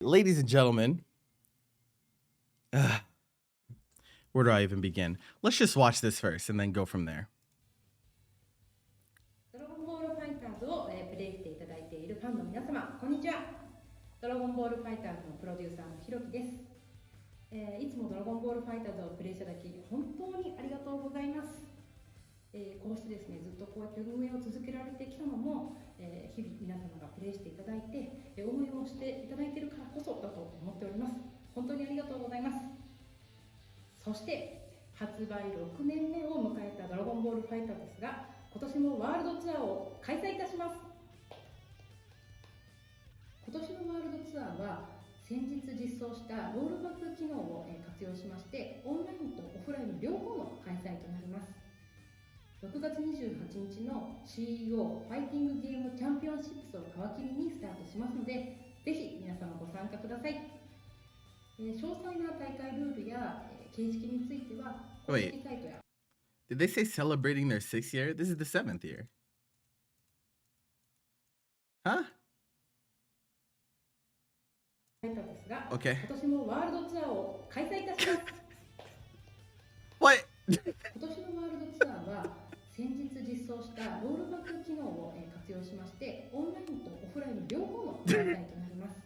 Ladies and gentlemen, where do I even begin? Let's just watch this first and then go from there. ドラゴンボールファイターズをプレイしていただいているファンの皆様、こんにちは。ドラゴンボールファイターズのプロデューサーのひろきです。いつもドラゴンボールファイターズをプレイしていただき、本当にありがとうございます。こうしてですね、ずっとこうやって運営を続けられてきたのも、日々皆様がプレイしていただいて、応援をしていただいているからこそだと思っております。本当にありがとうございます。そして発売6年目を迎えたドラゴンボールファイターですが、今年もワールドツアーを開催いたします。今年のワールドツアーは先日実装したロールバック機能を活用しまして、オンラインとオフラインの両方の開催となります。6月28日の CEO ファイティングゲームチャンピオンシップスを皮切りにスタートしますので、ぜひ皆様ご参加ください。詳細な大会ルールや形式については公式サイトや Did they say celebrating their 6th year? This is the 7th year. Huh? ですが、 Okay. 今年もワールドツアーを開催いたします。What? 今年のワールドツアーは先日実装したロールバック機能を活用しまして、オンラインとオフラインの両方の開催となります。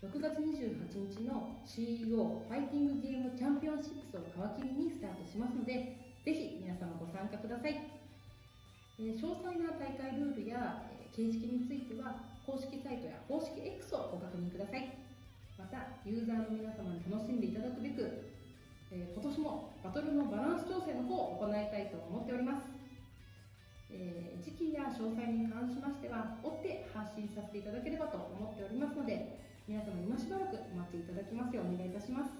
6月28日の CEO ファイティングゲームチャンピオンシップスを皮切りにスタートしますので、ぜひ皆様ご参加ください。詳細な大会ルールや形式については公式サイトや公式 X をご確認ください。またユーザーの皆様に楽しんでいただくべく、今年もバトルのバランス調整の方を行いたいと思っております。時期や詳細に関しましては追って発信させていただければと思っておりますので、皆様今しばらく待っていただきますようお願いいたします。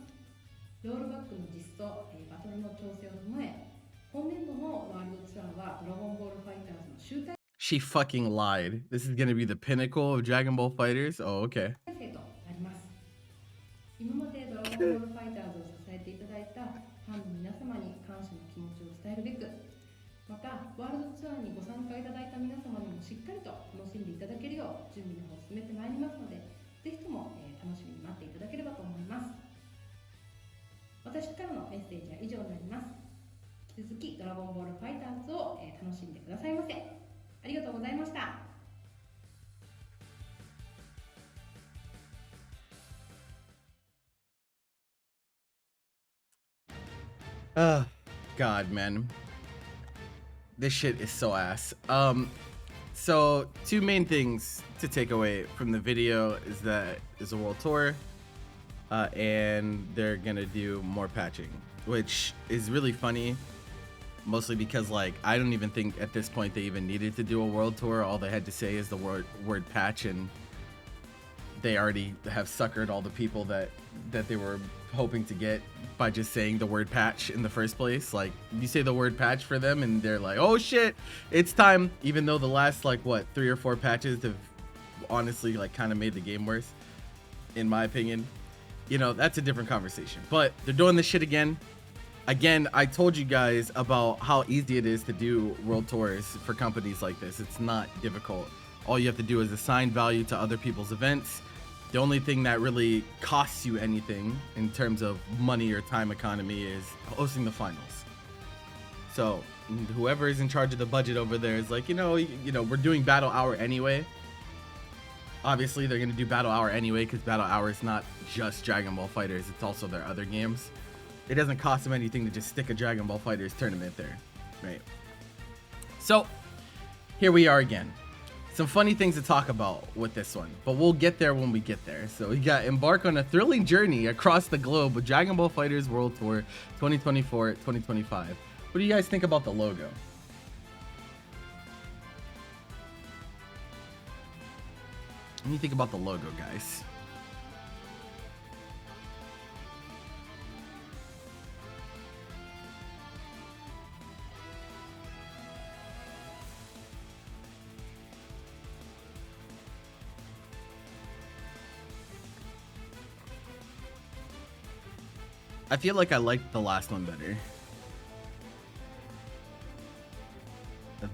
ロールバックの実装、バトルの調整を踏まえ、今年度のワールドツアーはドラゴンボールファイターズの集大 She fucking lied. This is gonna be the pinnacle of Dragon Ball Fighters? Oh, okay. 成となります。今までドラゴンボールファイターズを支えていただいたファンの皆様に感謝の気持ちを伝えるべく、またワールドツアーにご参加いただいた皆様にもしっかりと楽しんでいただけるよう準備の方を進めてまいりますので、ぜひとも楽しみに待っていただければと思います。私からのメッセージは以上になります。引き続きドラゴンボールファイターズを楽しんでくださいませ。ありがとうございました。God, man. This shit is so ass. So two main things to take away from the video is that it's a world tour, and they're gonna do more patching, which is really funny, mostly because like I don't even think at this point they even needed to do a world tour. All they had to say is the word patch, and they already have suckered all the people that they were hoping to get by just saying the word patch in the first place. Like you say the word patch for them and they're like, oh shit, it's time, even though the last like what 3 or 4 patches have honestly like kind of made the game worse, in my opinion. You know, that's a different conversation, but they're doing this shit again. I told you guys about how easy it is to do world tours for companies like this. It's not difficult. All you have to do is assign value to other people's events. The only thing that really costs you anything in terms of money or time economy is hosting the finals. So whoever is in charge of the budget over there is like, you know, we're doing Battle Hour anyway. Obviously, they're going to do Battle Hour anyway because Battle Hour is not just Dragon Ball Fighters. It's also their other games. It doesn't cost them anything to just stick a Dragon Ball Fighters tournament there, right? So here we are again. Some funny things to talk about with this one, but we'll get there when we get there. So we got embark on a thrilling journey across the globe with Dragon Ball FighterZ World Tour 2024-2025. What do you guys think about the logo? What do you think about the logo, guys? I feel like I liked the last one better.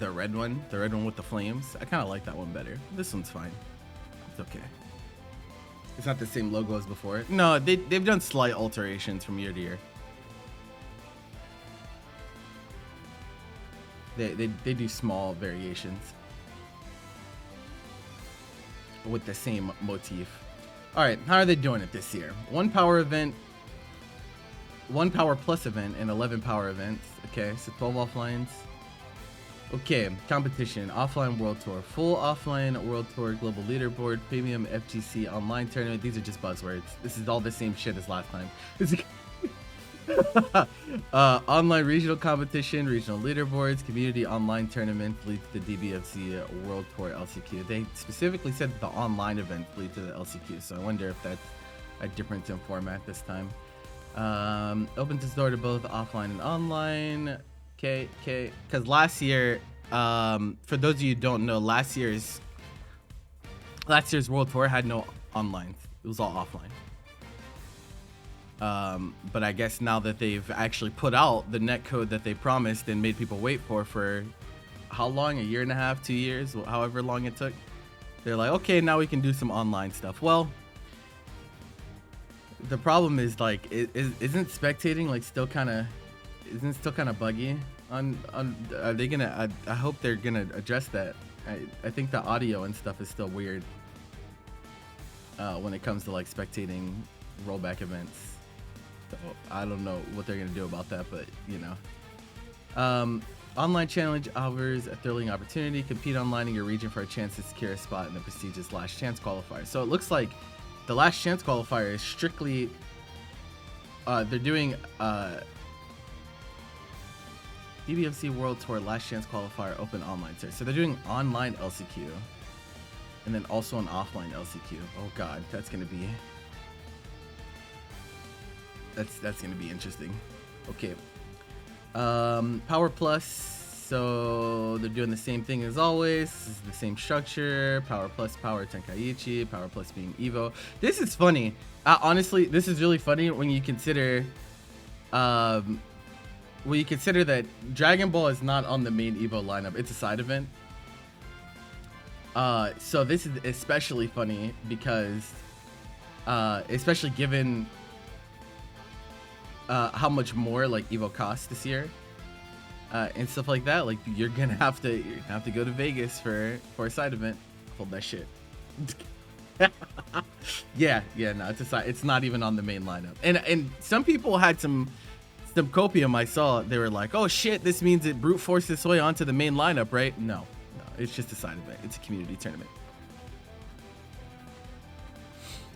The red one with the flames. I kind of like that one better. This one's fine. It's okay. It's not the same logo as before. No, they've done slight alterations from year to year. They do small variations with the same motif. All right, how are they doing it this year? 1 power event, 1 power plus event, and 11 power events. Okay, so 12 offlines. Okay, competition, offline world tour, full offline world tour, global leaderboard, premium FGC online tournament. These are just buzzwords. This is all the same shit as last time. Online regional competition, regional leaderboards, community online tournament lead to the DBFZ World Tour LCQ. They specifically said that the online events lead to the LCQ, so I wonder if that's a difference in format this time. Opens its door to both offline and online. Okay, because last year, for those of you who don't know, last year's World Tour had no online. It was all offline. But I guess now that they've actually put out the netcode that they promised and made people wait for how long? A year and a half, 2 years, however long it took. They're like, okay, now we can do some online stuff. Well, the problem is like, isn't spectating like still kind of buggy? Are they gonna? I hope they're gonna address that. I think the audio and stuff is still weird when it comes to like spectating rollback events. So I don't know what they're gonna do about that, but you know. Online challenge offers a thrilling opportunity. Compete online in your region for a chance to secure a spot in the prestigious Last Chance qualifier. So it looks like the Last Chance qualifier is strictly they're doing DBFZ World Tour Last Chance qualifier open online search. So they're doing online LCQ and then also an offline LCQ. Oh god, that's gonna be interesting. Okay. Power Plus, so they're doing the same thing as always. This is the same structure. Power Plus, Power Tenkaichi, Power Plus being Evo. This is funny. Honestly, this is really funny when you consider that Dragon Ball is not on the main Evo lineup. It's a side event. So this is especially funny because especially given how much more like Evo costs this year and stuff like that. Like you're gonna have to go to Vegas for a side event. Hold that shit. yeah, no, it's not even on the main lineup. And some people had some copium I saw. They were like, oh shit, this means it brute forced its way onto the main lineup, right? No, it's just a side event. It's a community tournament.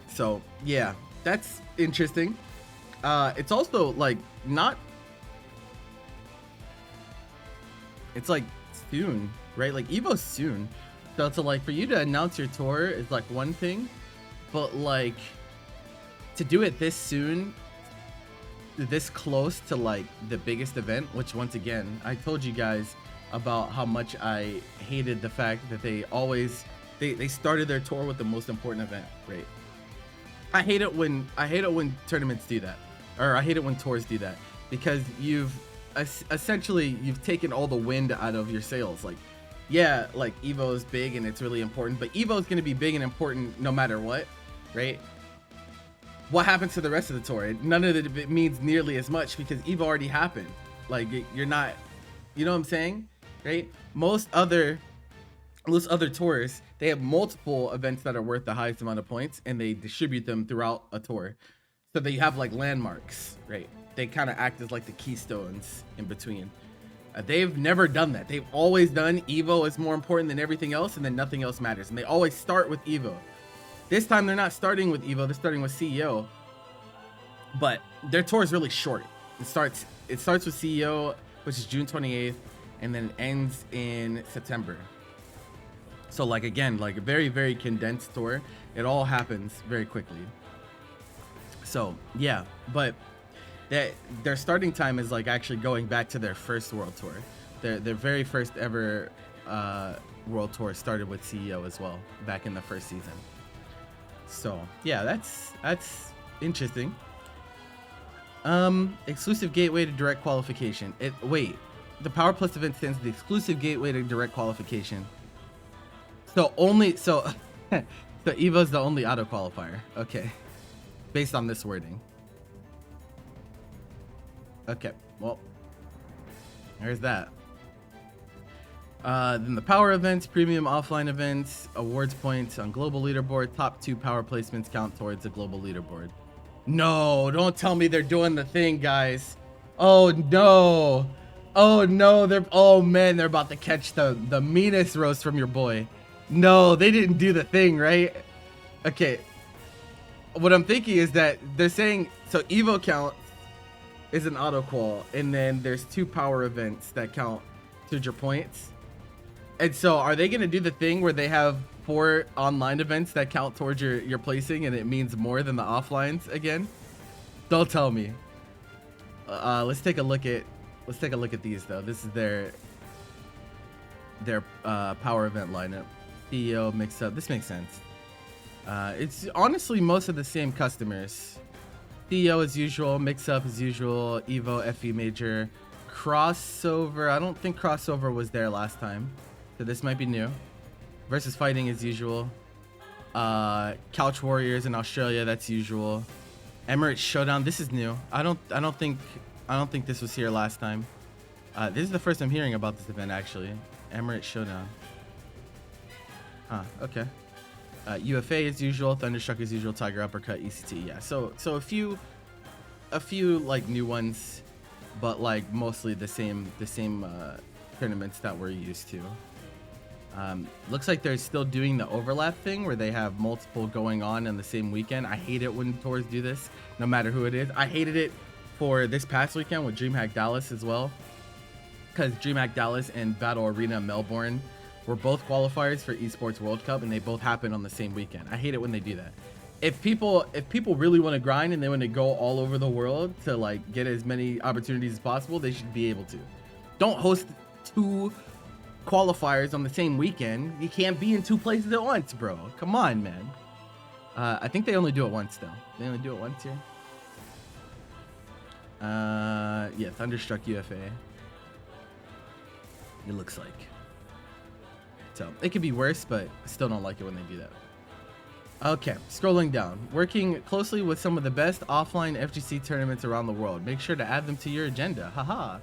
So yeah, that's interesting. It's also like not. It's like soon, right? Like Evo's soon. So it's like for you to announce your tour is like one thing, but like to do it this soon, this close to like the biggest event, which once again, I told you guys about how much I hated the fact that they started their tour with the most important event, right? I hate it when tournaments do that. Or I hate it when tours do that, because you've taken all the wind out of your sails. Like, yeah, like Evo is big and it's really important, but Evo is going to be big and important no matter what, right? What happens to the rest of the tour? None of it means nearly as much because Evo already happened. Like you're not, you know what I'm saying, right? Most other tours, they have multiple events that are worth the highest amount of points and they distribute them throughout a tour. So they have like landmarks, right? They kind of act as like the keystones in between. They've never done that. They've always done Evo is more important than everything else, and then nothing else matters. And they always start with Evo. This time they're not starting with Evo, they're starting with CEO. But their tour is really short. It starts with CEO, which is June 28th, and then it ends in September. So like again, like a very, very condensed tour. It all happens very quickly. So yeah, but their starting time is like actually going back to their first world tour. Their very first ever world tour started with CEO as well, back in the first season. So yeah, that's interesting. Exclusive gateway to direct qualification. The Power Plus event stands the exclusive gateway to direct qualification. So So Evo's the only auto qualifier. Okay. Based on this wording. Okay, well, there's that. Then the power events, premium offline events, awards points on global leaderboard, top 2 power placements count towards the global leaderboard. No, don't tell me they're doing the thing, guys. Oh no. Oh no, oh man, they're about to catch the meanest roast from your boy. No, they didn't do the thing, right? Okay. What I'm thinking is that they're saying, so Evo count is an auto qual, and then there's 2 power events that count towards your points. And so are they gonna do the thing where they have 4 online events that count towards your placing, and it means more than the offlines again? Don't tell me. Let's take a look at these though. This is their power event lineup. CEO mix up. This makes sense. It's honestly most of the same customers. CEO as usual, mix up as usual, Evo, FE major, crossover. I don't think crossover was there last time, so this might be new. Versus fighting as usual. Couch Warriors in Australia, that's usual. Emirates Showdown, this is new. I don't think this was here last time. This is the first I'm hearing about this event actually. Emirates Showdown. Huh, okay. UFA as usual, Thunderstruck as usual, Tiger Uppercut, ECT. Yeah, so a few like new ones, but like mostly the same tournaments that we're used to. Looks like they're still doing the overlap thing where they have multiple going on in the same weekend. I hate it when tours do this, no matter who it is. I hated it for this past weekend with DreamHack Dallas as well, because DreamHack Dallas and Battle Arena Melbourne were both qualifiers for Esports World Cup, and they both happen on the same weekend. I hate it when they do that. If people really want to grind and they want to go all over the world to like get as many opportunities as possible, they should be able to. Don't host 2 qualifiers on the same weekend. You can't be in 2 places at once, bro. Come on, man. I think they only do it once though. They only do it once here. Yeah, Thunderstruck UFA. It looks like. So it could be worse, but I still don't like it when they do that. Okay, scrolling down. Working closely with some of the best offline FGC tournaments around the world. Make sure to add them to your agenda. Haha.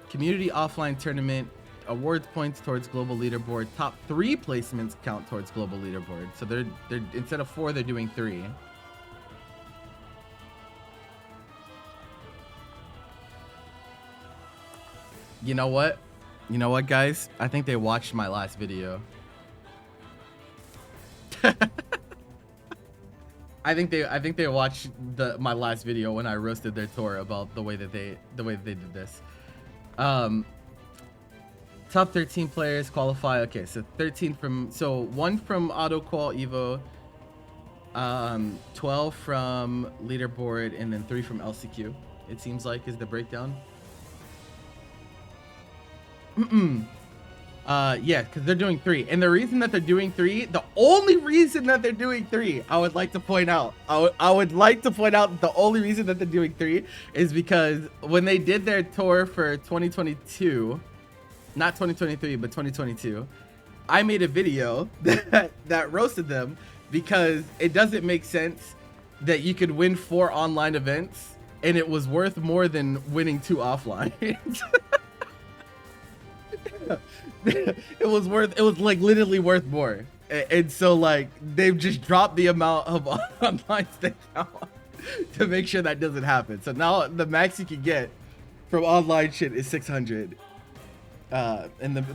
Community offline tournament. Awards points towards global leaderboard. Top 3 placements count towards global leaderboard. So they're instead of 4, they're doing 3. You know what? You know what, guys? I think they watched my last video. I think they watched my last video when I roasted their tour about the way that they did this. Top 13 players qualify. Okay, so 1 from auto qual Evo, 12 from leaderboard, and then 3 from LCQ. It seems like is the breakdown. Yeah, because they're doing 3, and the reason that they're doing 3, the only reason that they're doing 3, I would like to point out, I would like to point out the only reason that they're doing 3 is because when they did their tour for 2022, not 2023, but 2022, I made a video that roasted them because it doesn't make sense that you could win 4 online events and it was worth more than winning 2 offline. It was like literally worth more, and so like they've just dropped the amount of online they count to make sure that doesn't happen. So now the max you can get from online shit is 600, and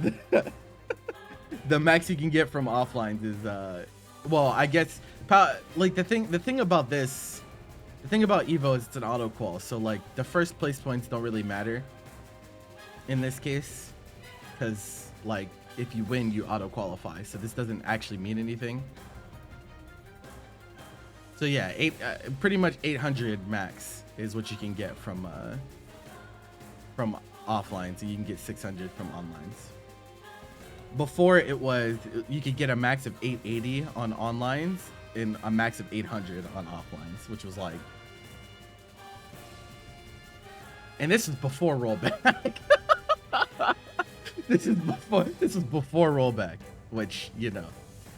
the max you can get from offlines is well, I guess like the thing about this, the thing about Evo is it's an auto qual, so like the first place points don't really matter in this case, because like if you win you auto qualify, so this doesn't actually mean anything. So yeah, pretty much 800 max is what you can get from offline, so you can get 600 from onlines. Before it was you could get a max of 880 on onlines and a max of 800 on offlines, which was like, and this is before rollback. This is before rollback, which, you know,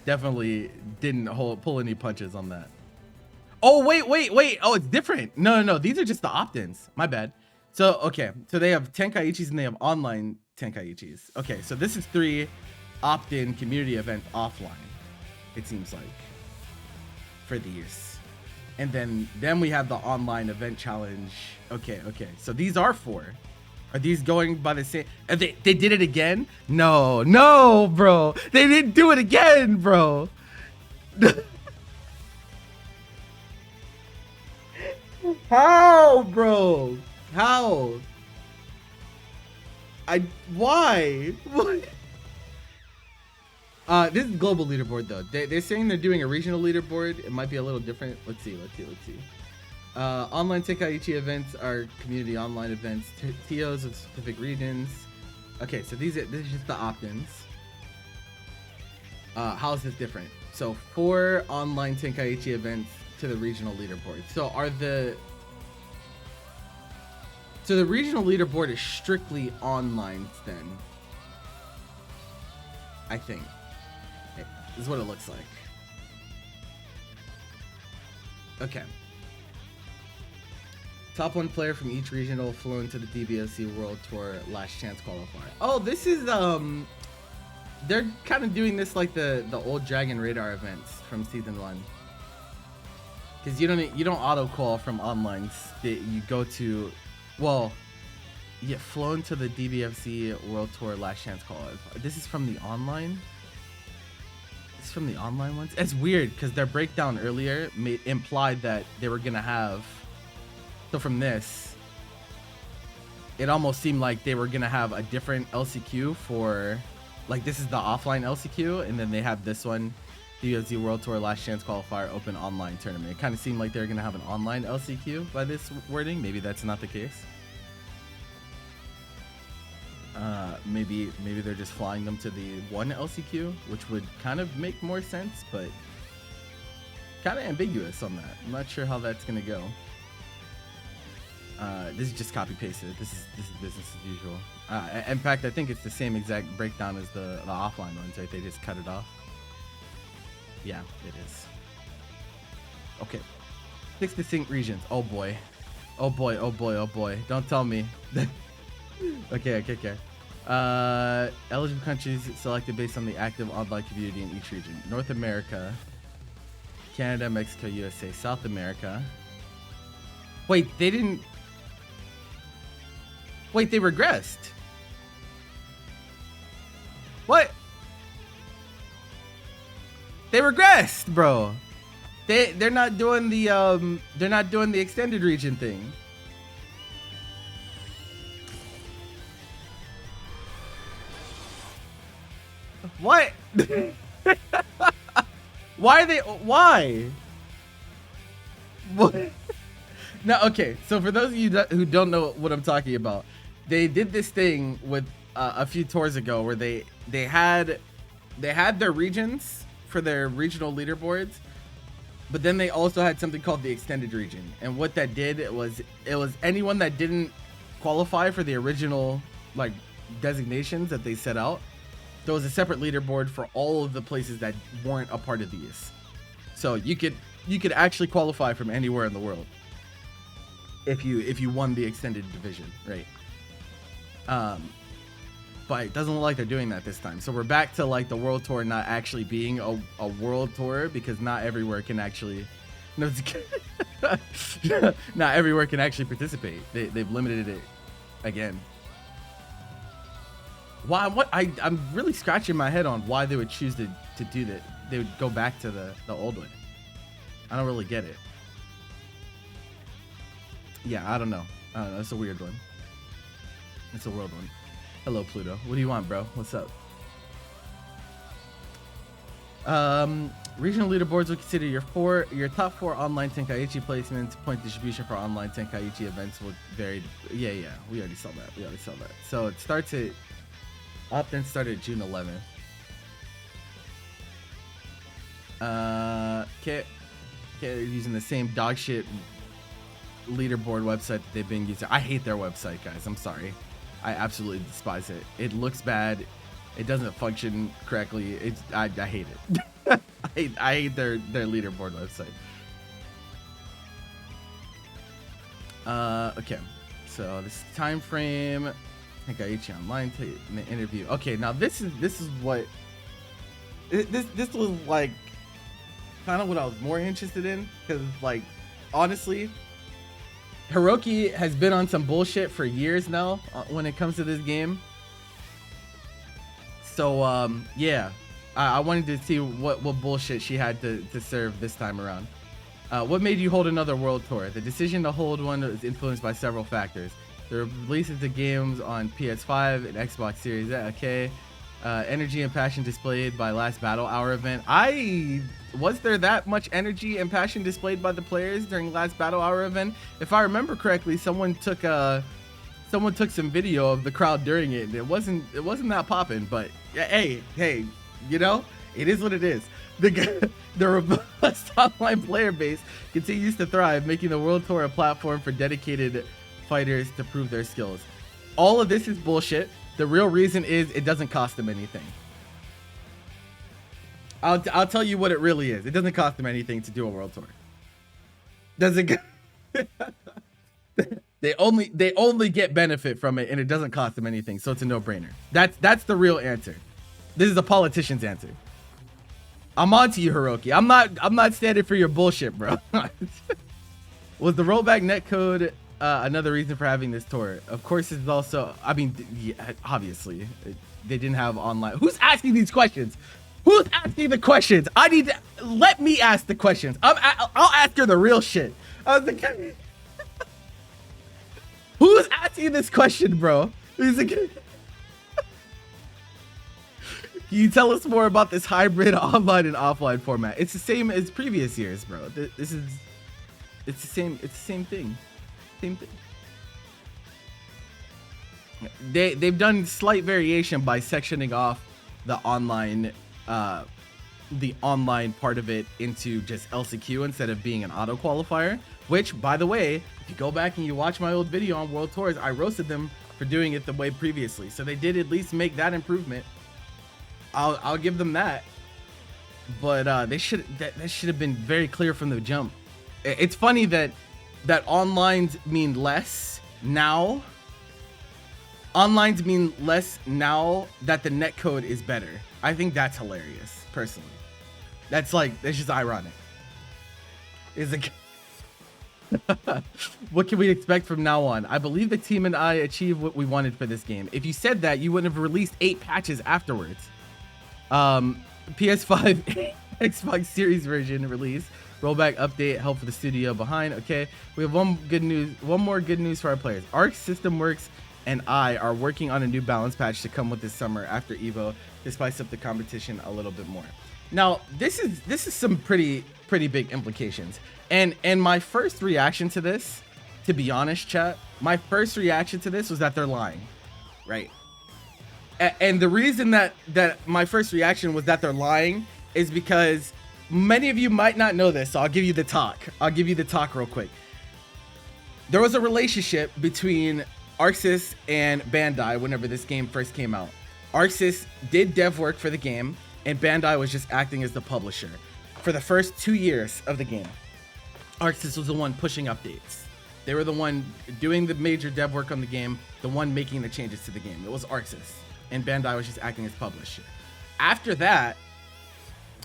definitely didn't pull any punches on that. Oh, wait. Oh, it's different. No. These are just the opt-ins. My bad. So, okay. So they have Tenkaichis and they have online Tenkaichis. Okay, so this is 3 opt-in community events offline, it seems like, for these. And then we have the online event challenge. Okay. So these are 4. Are these going by the same? They did it again? No, bro. They didn't do it again, bro. How, bro? How? Why? What? This is global leaderboard though. They're saying they're doing a regional leaderboard. It might be a little different. Let's see. Online Tenkaichi events are community online events. TOs of specific regions. Okay, so this is just the opt-ins. How is this different? So 4 online Tenkaichi events to the regional leaderboard. So the regional leaderboard is strictly online then, I think. This is what it looks like. Okay. Top 1 player from each regional flew into the DBFZ World Tour Last Chance qualifier. Oh, this is they're kind of doing this like the old Dragon Radar events from season 1. Because you don't auto qual from online. You go to, well, you get flown to the DBFZ World Tour Last Chance qualifier. This is from the online. This is from the online ones. It's weird because their breakdown earlier implied that they were gonna have. So from this, it almost seemed like they were gonna have a different LCQ for, like, this is the offline LCQ, and then they have this one, DBFZ World Tour Last Chance Qualifier Open Online Tournament. It kind of seemed like they were gonna have an online LCQ by this wording. Maybe that's not the case. Maybe they're just flying them to the one LCQ, which would kind of make more sense, but kind of ambiguous on that. I'm not sure how that's gonna go. This is just copy pasted. This is business as usual. In fact, I think it's the same exact breakdown as the offline ones, right? They just cut it off. Yeah, it is. Okay. 6 distinct regions. Oh boy. Don't tell me. Okay. Eligible countries selected based on the active online community in each region. North America, Canada, Mexico, USA, South America. Wait, they didn't. Wait, they regressed. What? They regressed, bro. They're not doing the extended region thing. What? Why? What? No, okay. So for those of you who don't know what I'm talking about, they did this thing with a few tours ago where they had their regions for their regional leaderboards, but then they also had something called the extended region. And what that did it was anyone that didn't qualify for the original like designations that they set out. There was a separate leaderboard for all of the places that weren't a part of these. So you could actually qualify from anywhere in the world if you won the extended division, right? But it doesn't look like they're doing that this time. So we're back to like the world tour not actually being a world tour because not everywhere can actually not everywhere can actually participate. They've limited it again. Why? I'm really scratching my head on why they would choose to do that. They would go back to the old one. I don't really get it. Yeah, I don't know. It's a weird one. It's a world one. Hello, Pluto. What do you want, bro? What's up? Regional leaderboards will consider your top 4 online Tenkaichi placements. Point distribution for online Tenkaichi events will vary. Yeah, we already saw that. So it starts at opt-in started June 11th. Okay, they're using the same dog shit leaderboard website that they've been using. I hate their website, guys. I'm sorry. I absolutely despise it. It looks bad. It doesn't function correctly. I hate it. I hate their leaderboard website. Okay, so this time frame. I think I ate you online in the interview. Okay, now this is what this was like kind of what I was more interested in, because like honestly, Hiroki has been on some bullshit for years now when it comes to this game. So yeah, I wanted to see what bullshit she had to serve this time around. What made you hold another world tour? The decision to hold one was influenced by several factors. The releases of games on PS5 and Xbox Series X. Energy and passion displayed by last battle hour event. Was there that much energy and passion displayed by the players during last battle hour event? If I remember correctly, someone took some video of the crowd during it, and it wasn't that popping. But hey, you know, it is what it is. The robust online player base continues to thrive, making the World Tour a platform for dedicated fighters to prove their skills. All of this is bullshit. The real reason is it doesn't cost them anything. I'll tell you what it really is. It doesn't cost them anything to do a World Tour. Doesn't they only get benefit from it, and it doesn't cost them anything, so it's a no-brainer. That's the real answer. This is a politician's answer. I'm on to you, Hiroki. I'm not standing for your bullshit, bro. Was the rollback netcode another reason for having this tour? Of course, it's also, I mean, yeah, obviously they didn't have online. Who's asking these questions? Who's asking the questions? Let me ask the questions. I'll ask her the real shit. Who's asking this question, bro? Can you tell us more about this hybrid online and offline format? It's the same as previous years, bro. It's the same thing. Same thing. They've done slight variation by sectioning off the online part of it into just LCQ instead of being an auto qualifier, which, by the way, if you go back and you watch my old video on World Tours, I roasted them for doing it the way previously. So they did at least make that improvement. I'll give them that, but that should have been very clear from the jump. It's funny that onlines mean less now. Onlines mean less now that the netcode is better. I think that's hilarious, personally. That's just ironic. Is it? What can we expect from now on? I believe the team and I achieved what we wanted for this game. If you said that, you wouldn't have released 8 patches afterwards. PS5 Xbox Series version release, rollback update, help for the studio behind. Okay, we have one more good news for our players. Arc System Works and I are working on a new balance patch to come with this summer after Evo to spice up the competition a little bit more. Now this is some pretty big implications, and my first reaction to this, to be honest, chat, my first reaction to this was that they're lying, right? And the reason that my first reaction was that they're lying is because many of you might not know this, so I'll give you the talk. I'll give you the talk real quick. There was a relationship between ArcSys and Bandai whenever this game first came out. ArcSys did dev work for the game, and Bandai was just acting as the publisher. For the first 2 years of the game, ArcSys was the one pushing updates. They were the one doing the major dev work on the game, the one making the changes to the game. It was ArcSys. And Bandai was just acting as publisher. After that,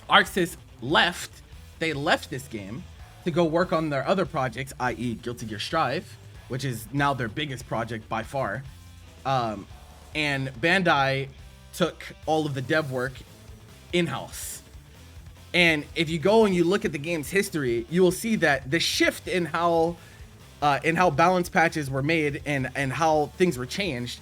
ArcSys left. They left this game to go work on their other projects, i.e. Guilty Gear Strive, which is now their biggest project by far. And Bandai took all of the dev work in-house. And if you go and you look at the game's history, you will see that the shift in how balance patches were made and how things were changed,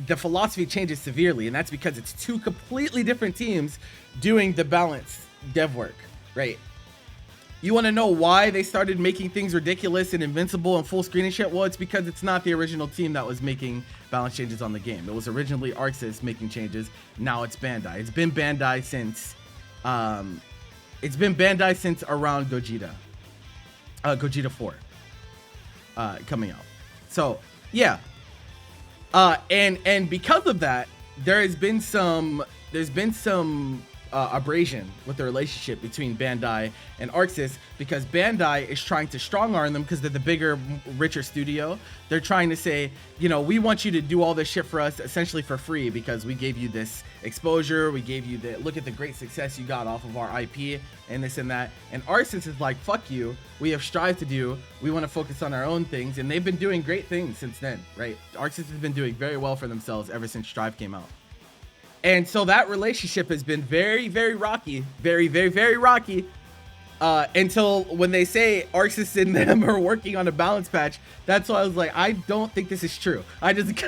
the philosophy changes severely, and that's because it's 2 completely different teams doing the balance dev work, right? You want to know why they started making things ridiculous and invincible and full screen and shit? Well, it's because it's not the original team that was making balance changes on the game. It was originally ArcSys making changes. Now it's Bandai. It's been Bandai since around Gogeta 4 coming out. So yeah. And because of that, there's been some abrasion with the relationship between Bandai and ArcSys, because Bandai is trying to strong arm them because they're the bigger, richer studio. They're trying to say, you know, we want you to do all this shit for us essentially for free because we gave you this exposure, we gave you the look at the great success you got off of our IP and this and that. And ArcSys is like, fuck you, we have Strive to do, we want to focus on our own things, and they've been doing great things since then, right? ArcSys has been doing very well for themselves ever since Strive came out. And so that relationship has been very, very rocky, very, very, very rocky, until when they say ArcSys and them are working on a balance patch. That's why I was like, I don't think this is true. I just,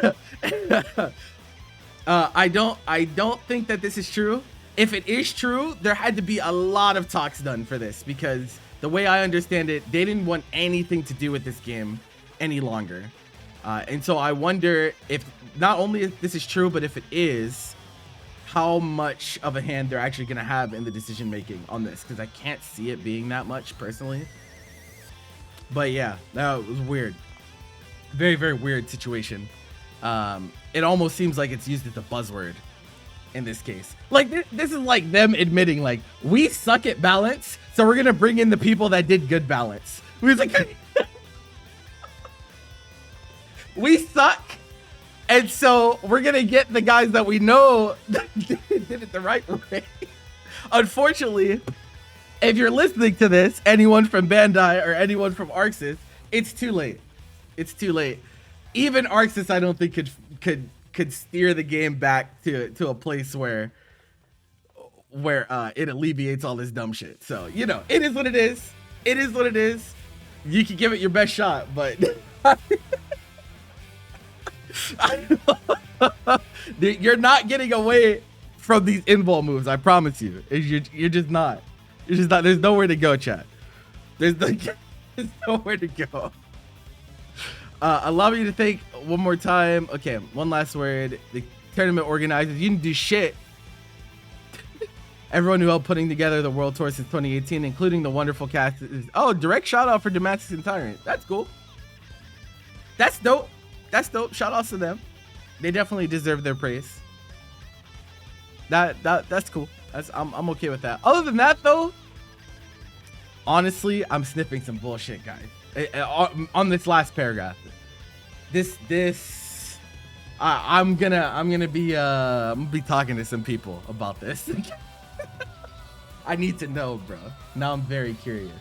I don't think that this is true. If it is true, there had to be a lot of talks done for this, because the way I understand it, they didn't want anything to do with this game any longer. And so I wonder if not only if this is true, but if it is, how much of a hand they're actually going to have in the decision making on this, because I can't see it being that much personally. But yeah, that was weird. Very, very weird situation. It almost seems like it's used as a buzzword in this case. Like this is like them admitting, like, we suck at balance, so we're going to bring in the people that did good balance. We was like, we suck. And so we're going to get the guys that we know that did it the right way. Unfortunately, if you're listening to this, anyone from Bandai or anyone from ArcSys, it's too late. It's too late. Even ArcSys, I don't think could steer the game back to a place where it alleviates all this dumb shit. So, you know, it is what it is. It is what it is. You can give it your best shot, but you're not getting away from these invul moves. I promise you. You're just not. You're just not. There's nowhere to go, chat. There's nowhere to go. Allow me to think one more time. Okay, one last word. The tournament organizers, you didn't do shit. Everyone who helped putting together the World Tour since 2018, including the wonderful cast. Oh, direct shout out for Damascus and Tyrant. That's cool. That's dope. That's dope. Shout outs to them. They definitely deserve their praise. That's cool. I'm okay with that. Other than that, though, honestly, I'm sniffing some bullshit, guys. On this last paragraph, I'm gonna be talking to some people about this. I need to know, bro. Now I'm very curious.